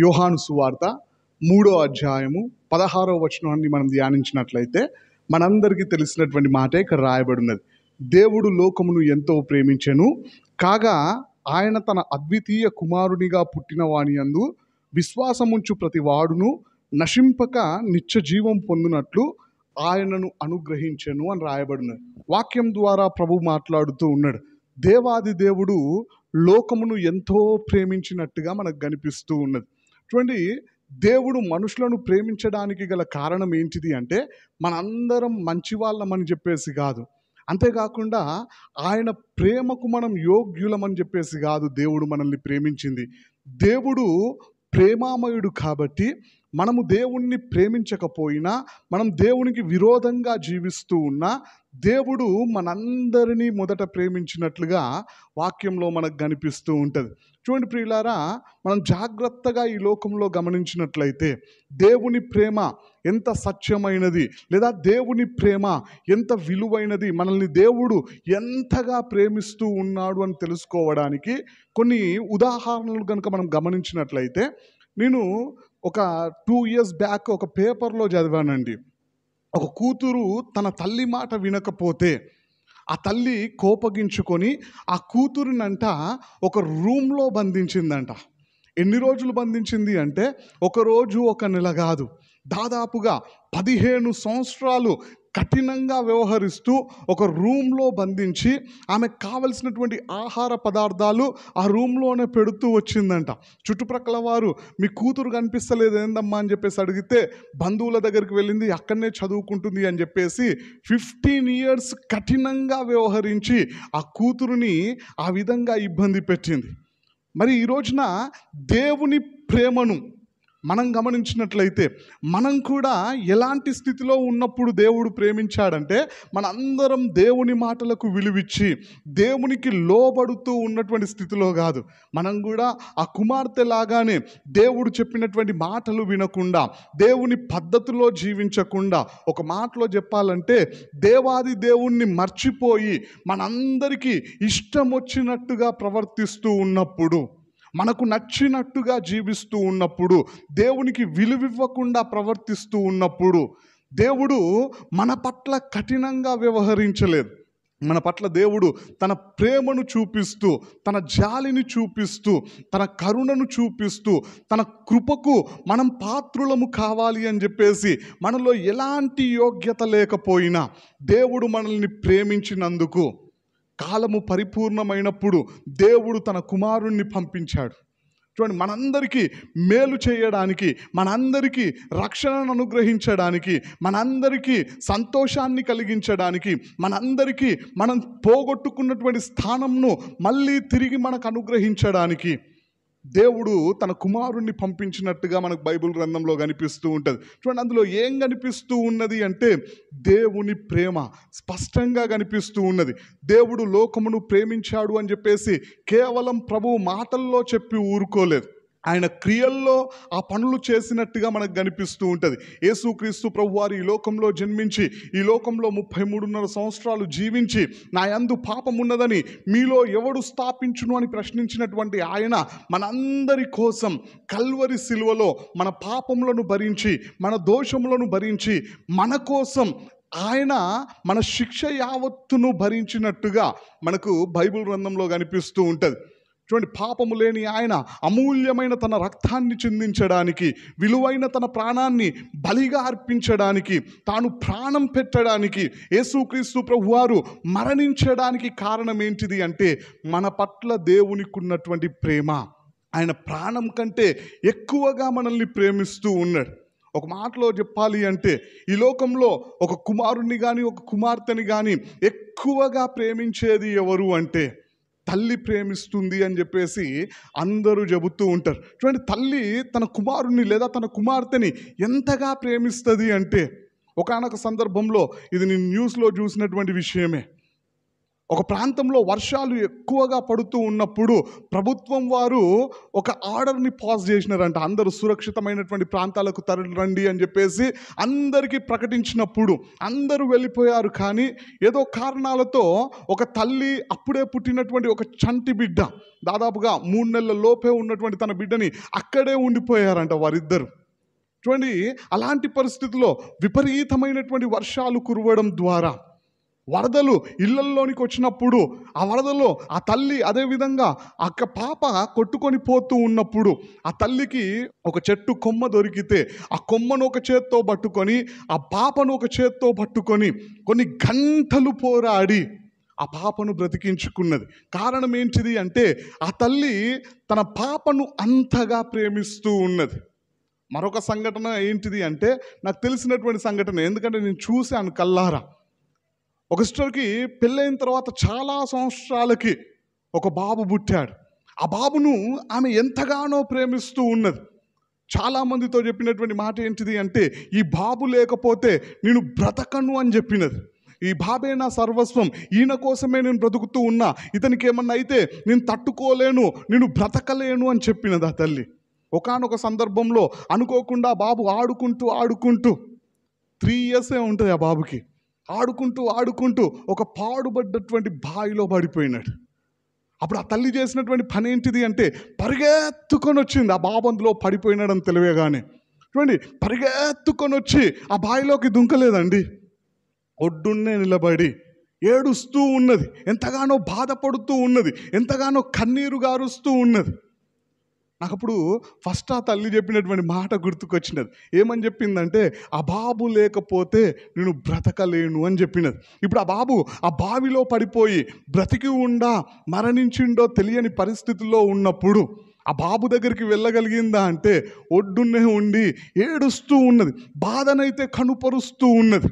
యోహాను సువార్త 3వ అధ్యాయము 16వ వచనాన్ని మనం ధ్యానించినట్లయితే మనందరికీ తెలిసినటువంటి మాట ఇక్కడ రాయబడినది. దేవుడు లోకమును ఎంతో ప్రేమించెను, కాగా ఆయన తన అద్వితీయ కుమారునిగా పుట్టిన వాని యందు విశ్వాసముంచు ప్రతి వాడును నశింపక నిత్య జీవం పొందునట్లు ఆయనను అనుగ్రహించెను అని రాయబడినది. వాక్యం ద్వారా ప్రభు మాట్లాడుతూ ఉన్నాడు. దేవాది దేవుడు లోకమును ఎంతో ప్రేమించినట్టుగా మనకు కనిపిస్తూ ఉన్నది. చూడండి, దేవుడు మనుషులను ప్రేమించడానికి గల కారణం ఏంటిది అంటే మనందరం మంచి వాళ్ళమని చెప్పేసి కాదు, అంతేకాకుండా ఆయన ప్రేమకు మనం యోగ్యులమని చెప్పేసి కాదు దేవుడు మనల్ని ప్రేమించింది. దేవుడు ప్రేమామయుడు కాబట్టి మనము దేవుణ్ణి ప్రేమించకపోయినా, మనం దేవునికి విరోధంగా జీవిస్తూ ఉన్నా దేవుడు మనందరినీ మొదట ప్రేమించినట్లుగా వాక్యంలో మనకు కనిపిస్తూ ఉంటుంది. చూడండి ప్రియులారా, మనం జాగ్రత్తగా ఈ లోకంలో గమనించినట్లయితే దేవుని ప్రేమ ఎంత సత్యమైనది, లేదా దేవుని ప్రేమ ఎంత విలువైనది, మనల్ని దేవుడు ఎంతగా ప్రేమిస్తూ ఉన్నాడు అని తెలుసుకోవడానికి కొన్ని ఉదాహరణలు కనుక మనం గమనించినట్లయితే, నేను ఒక 2 years బ్యాక్ ఒక పేపర్లో చదివానండి. ఒక కూతురు తన తల్లి మాట వినకపోతే ఆ తల్లి కోపగించుకొని ఆ కూతురినంట ఒక రూమ్లో బంధించిందంట. ఎన్ని రోజులు బంధించింది అంటే ఒక రోజు ఒక నెల కాదు, దాదాపుగా 15 సంవత్సరాలు కఠినంగా వ్యవహరిస్తూ ఒక రూమ్లో బంధించి ఆమెకు కావలసినటువంటి ఆహార పదార్థాలు ఆ రూమ్లోనే పెడుతూ వచ్చిందంట. చుట్టుప్రక్కల వారు మీ కూతురు కనిపిస్తలేదు ఏందమ్మా అని చెప్పేసి అడిగితే బంధువుల దగ్గరికి వెళ్ళింది, అక్కడనే చదువుకుంటుంది అని చెప్పేసి 15 years కఠినంగా వ్యవహరించి ఆ కూతురుని ఆ విధంగా ఇబ్బంది పెట్టింది. మరి ఈ రోజున దేవుని ప్రేమను మనం గమనించినట్లయితే మనం కూడా ఎలాంటి స్థితిలో ఉన్నప్పుడు దేవుడు ప్రేమించాడంటే మనందరం దేవుని మాటలకు విలువిచ్చి దేవునికి లోబడుతూ ఉన్నటువంటి స్థితిలో కాదు, మనం కూడా ఆ కుమార్తె లాగానే దేవుడు చెప్పినటువంటి మాటలు వినకుండా, దేవుని పద్ధతిలో జీవించకుండా, ఒక మాటలో చెప్పాలంటే దేవాది దేవుణ్ణి మర్చిపోయి మనందరికీ ఇష్టం వచ్చినట్టుగా ప్రవర్తిస్తూ ఉన్నప్పుడు, మనకు నచ్చినట్టుగా జీవిస్తూ ఉన్నప్పుడు, దేవునికి విలువివ్వకుండా ప్రవర్తిస్తూ ఉన్నప్పుడు దేవుడు మన పట్ల కఠినంగా వ్యవహరించలేదు. మన పట్ల దేవుడు తన ప్రేమను చూపిస్తూ, తన జాలిని చూపిస్తూ, తన కరుణను చూపిస్తూ, తన కృపకు మనం పాత్రులము కావాలి అని చెప్పేసి మనలో ఎలాంటి యోగ్యత లేకపోయినా దేవుడు మనల్ని ప్రేమించినందుకు కాలము పరిపూర్ణమైనప్పుడు దేవుడు తన కుమారుణ్ణి పంపించాడు. చూడండి, మనందరికీ మేలు చేయడానికి, మనందరికీ రక్షణను అనుగ్రహించడానికి, మనందరికీ సంతోషాన్ని కలిగించడానికి, మనందరికీ మనం పోగొట్టుకున్నటువంటి స్థానంను మళ్ళీ తిరిగి మనకు అనుగ్రహించడానికి దేవుడు తన కుమారుణ్ణి పంపించినట్టుగా మనకు బైబిల్ గ్రంథంలో కనిపిస్తూ ఉంటుంది. చూడండి, అందులో ఏం కనిపిస్తూ ఉన్నది అంటే దేవుని ప్రేమ స్పష్టంగా కనిపిస్తూ ఉన్నది. దేవుడు లోకమును ప్రేమించాడు అని చెప్పేసి కేవలం ప్రభువు మాటల్లో చెప్పి ఊరుకోలేదు, ఆయన క్రియల్లో ఆ పనులు చేసినట్టుగా మనకు కనిపిస్తూ ఉంటుంది. యేసుక్రీస్తు ప్రభువారు ఈ లోకంలో జన్మించి ఈ లోకంలో 33.5 సంవత్సరాలు జీవించి నా యందు పాపం ఉన్నదని మీలో ఎవడు స్థాపించును అని ప్రశ్నించినటువంటి ఆయన మనందరి కోసం కల్వరి శిలువలో మన పాపములను భరించి, మన దోషములను భరించి, మన కోసం ఆయన మన శిక్ష యావత్తును భరించినట్టుగా మనకు బైబిల్ గ్రంథంలో కనిపిస్తూ ఉంటుంది. చూడండి, పాపము లేని ఆయన అమూల్యమైన తన రక్తాన్ని చిందించడానికి, విలువైన తన ప్రాణాన్ని బలిగా అర్పించడానికి, తాను ప్రాణం పెట్టడానికి, యేసుక్రీస్తు ప్రభువారు మరణించడానికి కారణం ఏంటిది అంటే మన పట్ల దేవునికి ఉన్నటువంటి ప్రేమ. ఆయన ప్రాణం కంటే ఎక్కువగా మనల్ని ప్రేమిస్తూ ఉన్నాడు. ఒక మాటలో చెప్పాలి అంటే ఈ లోకంలో ఒక కుమారుణ్ణి కానీ ఒక కుమార్తెని కానీ ఎక్కువగా ప్రేమించేది ఎవరు అంటే తల్లి ప్రేమిస్తుంది అని చెప్పేసి అందరూ చెబుతూ ఉంటారు. చూడండి, తల్లి తన కుమారుణ్ణి లేదా తన కుమార్తెని ఎంతగా ప్రేమిస్తుంది అంటే ఒకానొక సందర్భంలో, ఇది నేను న్యూస్లో చూసినటువంటి విషయమే, ఒక ప్రాంతంలో వర్షాలు ఎక్కువగా పడుతూ ఉన్నప్పుడు ప్రభుత్వం వారు ఒక ఆర్డర్ని పాస్ చేసినారంట. అందరూ సురక్షితమైనటువంటి ప్రాంతాలకు తరలిరండి అని చెప్పేసి అందరికీ ప్రకటించినప్పుడు అందరూ వెళ్ళిపోయారు. కానీ ఏదో కారణాలతో ఒక తల్లి అప్పుడే పుట్టినటువంటి ఒక చంటి బిడ్డ, దాదాపుగా 3 నెలల లోపే ఉన్నటువంటి తన బిడ్డని అక్కడే ఉండిపోయారంట వారిద్దరు. చూడండి, అలాంటి పరిస్థితుల్లో విపరీతమైనటువంటి వర్షాలు కురవడం ద్వారా వరదలు ఇళ్లల్లోనికి వచ్చినప్పుడు ఆ వరదలో ఆ తల్లి అదేవిధంగా ఆ పాప కొట్టుకొని పోతూ ఉన్నప్పుడు ఆ తల్లికి ఒక చెట్టు కొమ్మ దొరికితే ఆ కొమ్మను ఒక చేత్తో పట్టుకొని ఆ పాపను ఒక చేత్తో పట్టుకొని కొన్ని గంటలు పోరాడి ఆ పాపను బ్రతికించుకున్నది. కారణం ఏంటిది అంటే ఆ తల్లి తన పాపను అంతగా ప్రేమిస్తూ ఉన్నది. మరొక సంఘటన ఏంటిది అంటే నాకు తెలిసినటువంటి సంఘటన, ఎందుకంటే నేను చూశాను కల్లారా. ఒక సిస్టర్కి పెళ్ళైన తర్వాత చాలా సంవత్సరాలకి ఒక బాబు పుట్టాడు. ఆ బాబును ఆమె ఎంతగానో ప్రేమిస్తూ ఉన్నది. చాలామందితో చెప్పినటువంటి మాట ఏంటిది అంటే ఈ బాబు లేకపోతే నేను బ్రతకను అని చెప్పినది. ఈ బాబే నా సర్వస్వం, ఈయన కోసమే నేను బ్రతుకుతూ ఉన్నా, ఇతనికి ఏమన్నా అయితే నేను తట్టుకోలేను, నేను బ్రతకలేను అని చెప్పినది ఆ తల్లి. ఒకానొక సందర్భంలో అనుకోకుండా బాబు ఆడుకుంటూ 3 years ఉంటుంది ఆ బాబుకి. ఆడుకుంటూ ఒక పాడుబడ్డటువంటి బావిలో పడిపోయినాడు. అప్పుడు ఆ తల్లి చేసినటువంటి పని ఏంటిది అంటే పరిగెత్తుకొని వచ్చింది. ఆ బాబు అందులో పడిపోయినాడని తెలియగానే చూడండి, పరిగెత్తుకొని వచ్చి ఆ బావిలోకి దుంకలేదండి, ఒడ్డున్నే నిలబడి ఏడుస్తూ ఉన్నది, ఎంతగానో బాధపడుతూ ఉన్నది, ఎంతగానో కన్నీరు గారుస్తూ ఉన్నది. నాకు అప్పుడు ఫస్ట్ ఆ తల్లి చెప్పినటువంటి మాట గుర్తుకొచ్చినది. ఏమని చెప్పిందంటే ఆ బాబు లేకపోతే నేను బ్రతకలేను అని చెప్పినది. ఇప్పుడు ఆ బాబు ఆ బావిలో పడిపోయి బ్రతికి ఉండా మరణించిండో తెలియని పరిస్థితుల్లో ఉన్నప్పుడు ఆ బాబు దగ్గరికి వెళ్ళగలిగిందా అంటే ఒడ్డున్నే ఉండి ఏడుస్తూ ఉన్నది, బాధనైతే కనుపరుస్తూ ఉన్నది.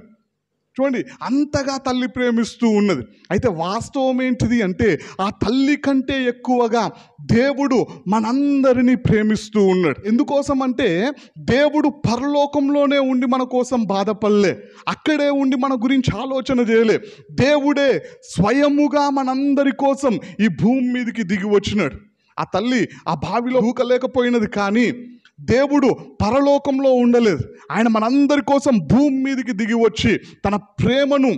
చూడండి, అంతగా తల్లి ప్రేమిస్తూ ఉన్నది. అయితే వాస్తవం ఏంటిది అంటే ఆ తల్లి కంటే ఎక్కువగా దేవుడు మనందరినీ ప్రేమిస్తూ ఉన్నాడు. ఎందుకోసం అంటే దేవుడు పరలోకంలోనే ఉండి మన కోసం బాధపడలే, అక్కడే ఉండి మన గురించి ఆలోచన చేయలే. దేవుడే స్వయముగా మనందరి కోసం ఈ భూమి మీదకి దిగి వచ్చినాడు. ఆ తల్లి ఆ బావిలో దూకలేకపోయినది, కానీ దేవుడు పరలోకంలో ఉండలేదు. ఆయన మనందరి కోసం భూమి మీదకి దిగి వచ్చి తన ప్రేమను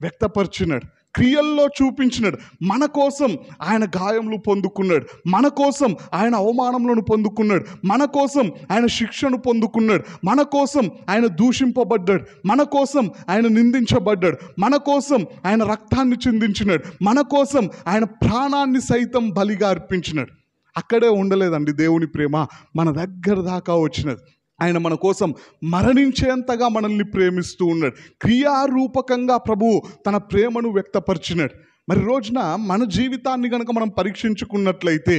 వ్యక్తపరిచినాడు, క్రియల్లో చూపించినాడు. మన కోసం ఆయన గాయములు పొందుకున్నాడు, మన కోసం ఆయన అవమానములను పొందుకున్నాడు, మన కోసం ఆయన శిక్షను పొందుకున్నాడు, మన కోసం ఆయన దూషింపబడ్డాడు, మన కోసం ఆయన నిందించబడ్డాడు, మన కోసం ఆయన రక్తాన్ని చిందించినాడు, మన కోసం ఆయన ప్రాణాన్ని సైతం బలిగా అర్పించినాడు. అక్కడే ఉండలేదండి దేవుని ప్రేమ, మన దగ్గర దాకా వచ్చినది. ఆయన మన కోసం మరణించేంతగా మనల్ని ప్రేమిస్తూ ఉన్నాడు. క్రియారూపకంగా ప్రభువు తన ప్రేమను వ్యక్తపరిచినాడు. మరి రోజున మన జీవితాన్ని కనుక మనం పరీక్షించుకున్నట్లయితే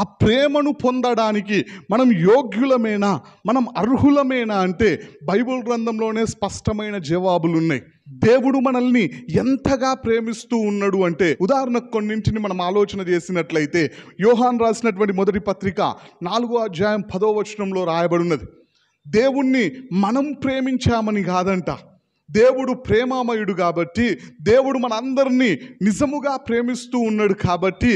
ఆ ప్రేమను పొందడానికి మనం యోగ్యులమేనా, మనం అర్హులమేనా అంటే బైబిల్ గ్రంథంలోనే స్పష్టమైన జవాబులు ఉన్నాయి. దేవుడు మనల్ని ఎంతగా ప్రేమిస్తూ ఉన్నాడు అంటే ఉదాహరణకు కొన్నింటిని మనం ఆలోచన చేసినట్లయితే యోహాన్ రాసినటువంటి మొదటి పత్రిక 4వ అధ్యాయం 10వ వచనంలో రాయబడినది, దేవుణ్ణి మనం ప్రేమించామని కాదంట, దేవుడు ప్రేమామయుడు కాబట్టి, దేవుడు మనందరినీ నిజముగా ప్రేమిస్తూ ఉన్నాడు కాబట్టి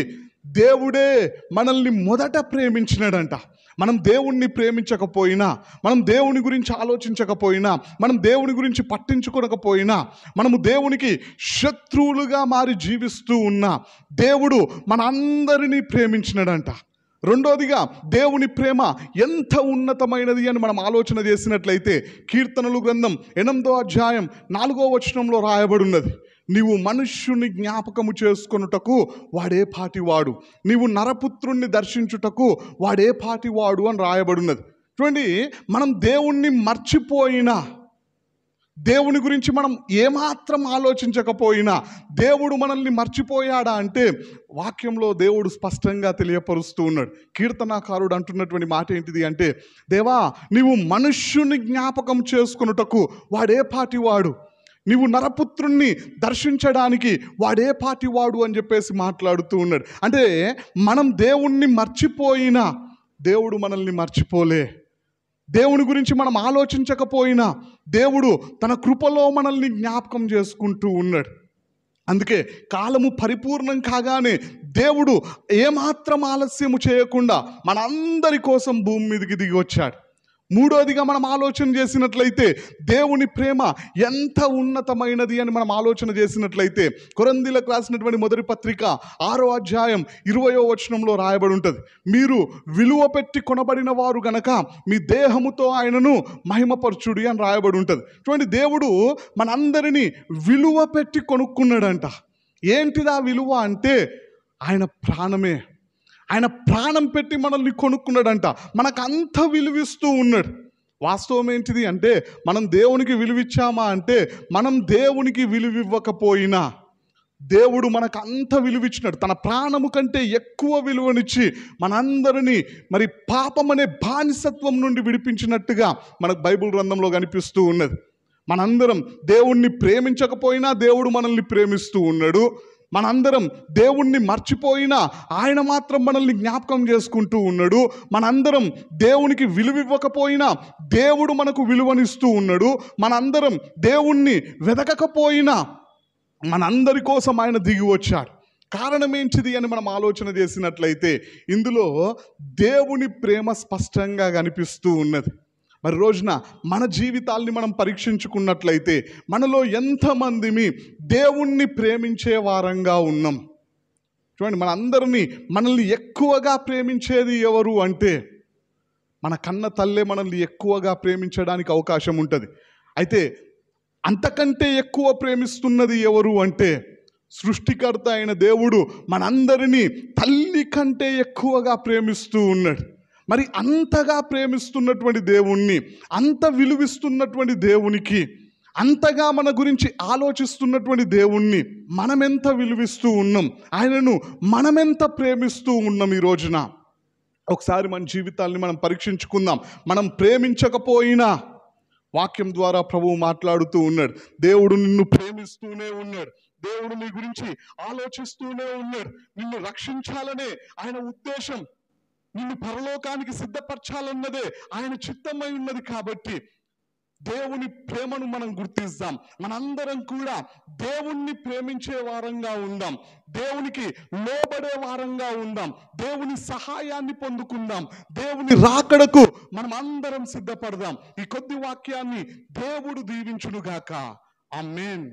దేవుడే మనల్ని మొదట ప్రేమించినాడంట. మనం దేవుణ్ణి ప్రేమించకపోయినా, మనం దేవుని గురించి ఆలోచించకపోయినా, మనం దేవుని గురించి పట్టించుకోకపోయినా, మనము దేవునికి శత్రువులుగా మారి జీవిస్తూ ఉన్నా దేవుడు మనందరినీ ప్రేమించినాడంట. రెండోదిగా దేవుని ప్రేమ ఎంత ఉన్నతమైనది అని మనం ఆలోచన చేసినట్లయితే కీర్తనలు గ్రంథం 8వ అధ్యాయం 4వ వచనంలో రాయబడినది, నీవు మనుష్యుని జ్ఞాపకము చేసుకొనుటకు వాడే పాటివాడు, నీవు నరపుత్రుణ్ణి దర్శించుటకు వాడే పాటివాడు అని రాయబడినది. చూడండి, మనం దేవుణ్ణి మర్చిపోయినా, దేవుని గురించి మనం ఏమాత్రం ఆలోచించకపోయినా దేవుడు మనల్ని మర్చిపోయాడా అంటే వాక్యంలో దేవుడు స్పష్టంగా తెలియపరుస్తూ ఉన్నాడు. కీర్తనాకారుడు అంటున్నటువంటి మాట ఏంటిది అంటే, దేవా నీవు మనుష్యుని జ్ఞాపకం చేసుకొనుటకు వాడే పాటివాడు, నీవు నరపుత్రుణ్ణి దర్శించడానికి వాడే పాటివాడు అని చెప్పేసి మాట్లాడుతూ ఉన్నాడు. అంటే మనం దేవుణ్ణి మర్చిపోయినా దేవుడు మనల్ని మర్చిపోలే, దేవుని గురించి మనం ఆలోచించకపోయినా దేవుడు తన కృపలో మనల్ని జ్ఞాపకం చేసుకుంటూ ఉన్నాడు. అందుకే కాలము పరిపూర్ణం కాగానే దేవుడు ఏమాత్రం ఆలస్యము చేయకుండా మనందరి కోసం భూమి మీదకి దిగి వచ్చాడు. మూడోదిగా మనం ఆలోచన చేసినట్లయితే దేవుని ప్రేమ ఎంత ఉన్నతమైనది అని మనం ఆలోచన చేసినట్లయితే కొరింథీయులకు రాసినటువంటి మొదటి పత్రిక 6వ అధ్యాయం 20వ వచనంలో రాయబడి ఉంటుంది, మీరు విలువ పెట్టి కొనబడిన వారు గనక మీ దేహముతో ఆయనను మహిమపరచుడి అని రాయబడి ఉంటుంది. చూడండి, దేవుడు మనందరినీ విలువ పెట్టి కొనుక్కున్నాడంట. ఏంటిదా విలువ అంటే ఆయన ప్రాణమే. ఆయన ప్రాణం పెట్టి మనల్ని కొనుక్కున్నాడంట. మనకు అంత విలువిస్తూ ఉన్నాడు. వాస్తవం ఏంటిది అంటే మనం దేవునికి విలువిచ్చామా అంటే మనం దేవునికి విలువివ్వకపోయినా దేవుడు మనకు అంత విలువిచ్చినాడు. తన ప్రాణము కంటే ఎక్కువ విలువనిచ్చి మనందరినీ మరి పాపం అనే బానిసత్వం నుండి విడిపించినట్టుగా మనకు బైబిల్ గ్రంథంలో కనిపిస్తూ ఉన్నది. మనందరం దేవుణ్ణి ప్రేమించకపోయినా దేవుడు మనల్ని ప్రేమిస్తూ ఉన్నాడు. మనందరం దేవుణ్ణి మర్చిపోయినా ఆయన మాత్రం మనల్ని జ్ఞాపకం చేసుకుంటూ ఉన్నాడు. మనందరం దేవునికి విలువివ్వకపోయినా దేవుడు మనకు విలువనిస్తూ ఉన్నాడు. మనందరం దేవుణ్ణి వెతకకపోయినా మనందరి కోసం ఆయన దిగి వచ్చాడు. కారణం ఏంటిది అని మనం ఆలోచన చేసినట్లయితే ఇందులో దేవుని ప్రేమ స్పష్టంగా కనిపిస్తూ ఉన్నది. మరి రోజున మన జీవితాల్ని మనం పరీక్షించుకున్నట్లయితే మనలో ఎంతమందిమి దేవుణ్ణి ప్రేమించే వారంగా ఉన్నాం? చూడండి, మనల్ని ఎక్కువగా ప్రేమించేది ఎవరు అంటే మన కన్న తల్లే మనల్ని ఎక్కువగా ప్రేమించడానికి అవకాశం ఉంటుంది. అయితే అంతకంటే ఎక్కువ ప్రేమిస్తున్నది ఎవరు అంటే సృష్టికర్త అయిన దేవుడు మనందరినీ తల్లి కంటే ఎక్కువగా ప్రేమిస్తూ ఉన్నాడు. మరి అంతగా ప్రేమిస్తున్నటువంటి దేవుణ్ణి, అంత విలువిస్తున్నటువంటి దేవునికి, అంతగా మన గురించి ఆలోచిస్తున్నటువంటి దేవుణ్ణి మనమెంత విలువిస్తూ ఉన్నాం? ఆయనను మనమెంత ప్రేమిస్తూ ఉన్నాం? ఈ రోజున ఒకసారి మన జీవితాల్ని మనం పరీక్షించుకుందాం. మనం ప్రేమించకపోయినా వాక్యం ద్వారా ప్రభువు మాట్లాడుతూ ఉన్నాడు. దేవుడు నిన్ను ప్రేమిస్తూనే ఉన్నాడు. దేవుడు నీ గురించి ఆలోచిస్తూనే ఉన్నాడు. నిన్ను రక్షించాలనే ఆయన ఉద్దేశం, నిన్ను పరలోకానికి సిద్ధపరచాలన్నదే ఆయన చిత్తమై ఉన్నది. కాబట్టి దేవుని ప్రేమను మనం గుర్తిస్తాం. మనందరం కూడా దేవుణ్ణి ప్రేమించే వారంగా ఉందాం. దేవునికి లోబడే వారంగా ఉందాం. దేవుని సహాయాన్ని పొందుకుందాం. దేవుని రాకడకు మనం అందరం సిద్ధపడదాం. ఈ కొద్ది వాక్యాన్ని దేవుడు దీవించునుగాక. ఆమేన్.